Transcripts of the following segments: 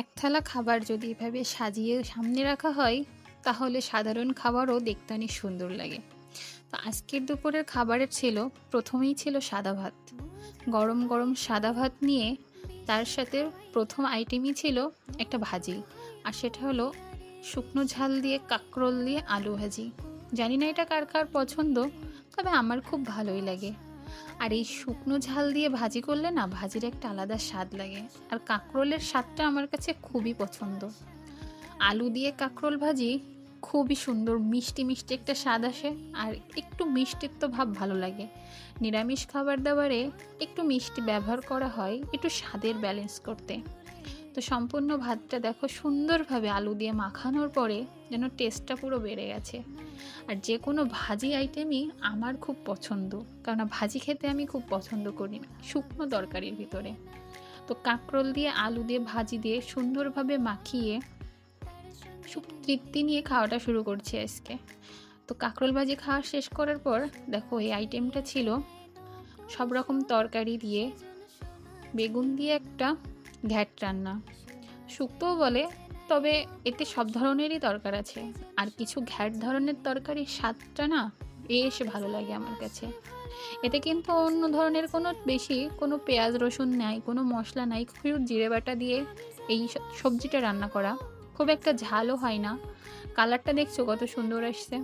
এক থালা খাবার যদি এভাবে সাজিয়ে সামনে রাখা হয় তাহলে সাধারণ খাবারও দেখতে অনেক সুন্দর লাগে। তো আজকের দুপুরের খাবারের প্রথমেই ছিল সাদা ভাত। গরম গরম সাদা ভাত নিয়ে তার সাথে প্রথম আইটেমই ছিল একটা ভাজি। আর সেটা হলো শুকনো ঝাল দিয়ে কাঁকরোল দিয়ে আলু ভাজি। জানি না এটা কার কার পছন্দ, তবে আমার খুব ভালোই লাগে। আর এই শুকনো ঝাল দিয়ে ভাজি করলে না, ভাজির একটা আলাদা স্বাদ লাগে। আর কাঁকরোলের স্বাদটা আমার কাছে খুবই পছন্দ। আলু দিয়ে কাঁকরোল ভাজি খুবই সুন্দর, মিষ্টি মিষ্টি একটা স্বাদ আসে। আর একটু মিষ্টিত্ব ভাব ভালো লাগে। নিরামিষ খাবার দাবারে একটু মিষ্টি ব্যবহার করা হয় একটু স্বাদের ব্যালেন্স করতে। তো সম্পূর্ণ ভাতটা দেখো সুন্দরভাবে আলু দিয়ে মাখানোর পরে যেন টেস্টটা পুরো বেড়ে গেছে। আর যে কোনো ভাজি আইটেমই আমার খুব পছন্দ, কারণ ভাজি খেতে আমি খুব পছন্দ করি শুকনো তরকারির ভিতরে। তো কাঁকরোল দিয়ে আলু দিয়ে ভাজি দিয়ে সুন্দরভাবে মাখিয়ে খুব তৃপ্তি নিয়ে খাওয়াটা শুরু করছি আজকে। তো কাঁকরোল ভাজি খাওয়া শেষ করার পর দেখো এই আইটেমটা ছিল সব রকম তরকারি দিয়ে বেগুন দিয়ে একটা ঘ্যাট রান্না। শুক্তোও বলে, তবে এতে সব ধরনেরই তরকার আছে। আর কিছু ঘ্যাট ধরনের তরকারির স্বাদটা না বেশ ভালো লাগে আমার কাছে। এতে কিন্তু অন্য ধরনের কোনো পেঁয়াজ রসুন নাই, কোনো মশলা নাই, শুধু জিরে বাটা দিয়ে এই সবজিটা রান্না করা। খুব একটা ঝালও হয় না। কালারটা দেখছো কত সুন্দর আসছে।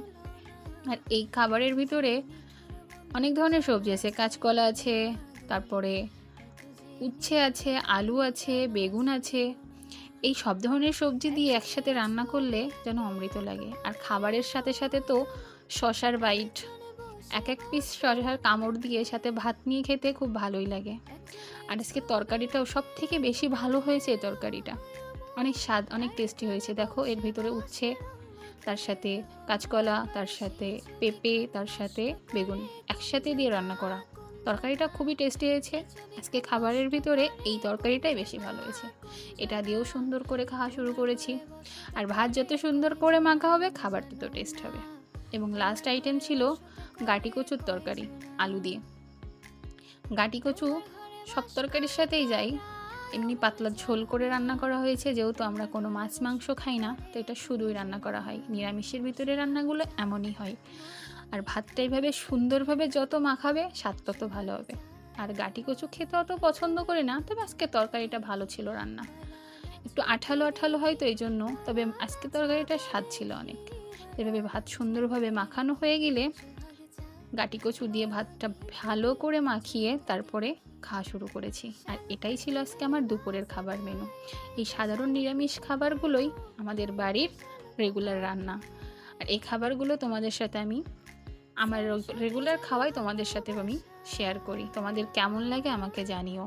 আর এই খাবারের ভিতরে অনেক ধরনের সবজি আছে, কাঁচকলা আছে, তারপরে উচ্ছে আছে, আলু আছে, বেগুন আছে। এই সব ধরনের সবজি দিয়ে একসাথে রান্না করলে যেন অমৃত লাগে। আর খাবারের সাথে সাথে তো শশার বাইট, এক এক পিস শশার কামড় দিয়ে সাথে ভাত নিয়ে খেতে খুব ভালোই লাগে। আর আজকে তরকারিটাও সব থেকে বেশি ভালো হয়েছে। এই তরকারিটা অনেক স্বাদ, অনেক টেস্টি হয়েছে। দেখো এর ভিতরে উচ্ছে, তার সাথে কাঁচকলা, তার সাথে পেঁপে, তার সাথে বেগুন একসাথে দিয়ে রান্না করা। তরকারিটা খুবই টেস্টি হয়েছে। আজকে খাবারের ভিতরে এই তরকারিটাই বেশি ভালো হয়েছে। এটা দিয়েও সুন্দর করে খাওয়া শুরু করেছি। আর ভাত যত সুন্দর করে মাখা হবে খাবারটা তো টেস্ট হবে। এবং লাস্ট আইটেম ছিল গাটি কচুর তরকারি আলু দিয়ে। গাটি কচু সব তরকারির সাথেই যায়। এমনি পাতলা ঝোল করে রান্না করা হয়েছে, যেহেতু আমরা কোনো মাছ মাংস খাই না, তো এটা শুধুই রান্না করা হয়। নিরামিষের ভিতরে রান্নাগুলো এমনই হয়। আর ভাতটা এইভাবে সুন্দরভাবে যত মাখাবে স্বাদ তত ভালো হবে। আর গাটি কচু খেতে অত পছন্দ করি না, তবে আজকে তরকারিটা ভালো ছিল রান্না। একটু আঠালো আঠালো হয় তো এই জন্য, তবে আজকে তরকারিটা স্বাদ ছিল অনেক। এভাবে ভাত সুন্দরভাবে মাখানো হয়ে গেলে গাটি কচু দিয়ে ভাতটা ভালো করে মাখিয়ে তারপরে খাওয়া শুরু করেছি। আর এটাই ছিল আজকে আমার দুপুরের খাবার মেনু। এই সাধারণ নিরামিষ খাবারগুলোই আমাদের বাড়ির রেগুলার রান্না। আর এই খাবারগুলো তোমাদের সাথে আমার রেগুলার খাওয়াই তোমাদের সাথে আমি শেয়ার করি। তোমাদের কেমন লাগে আমাকে জানিও।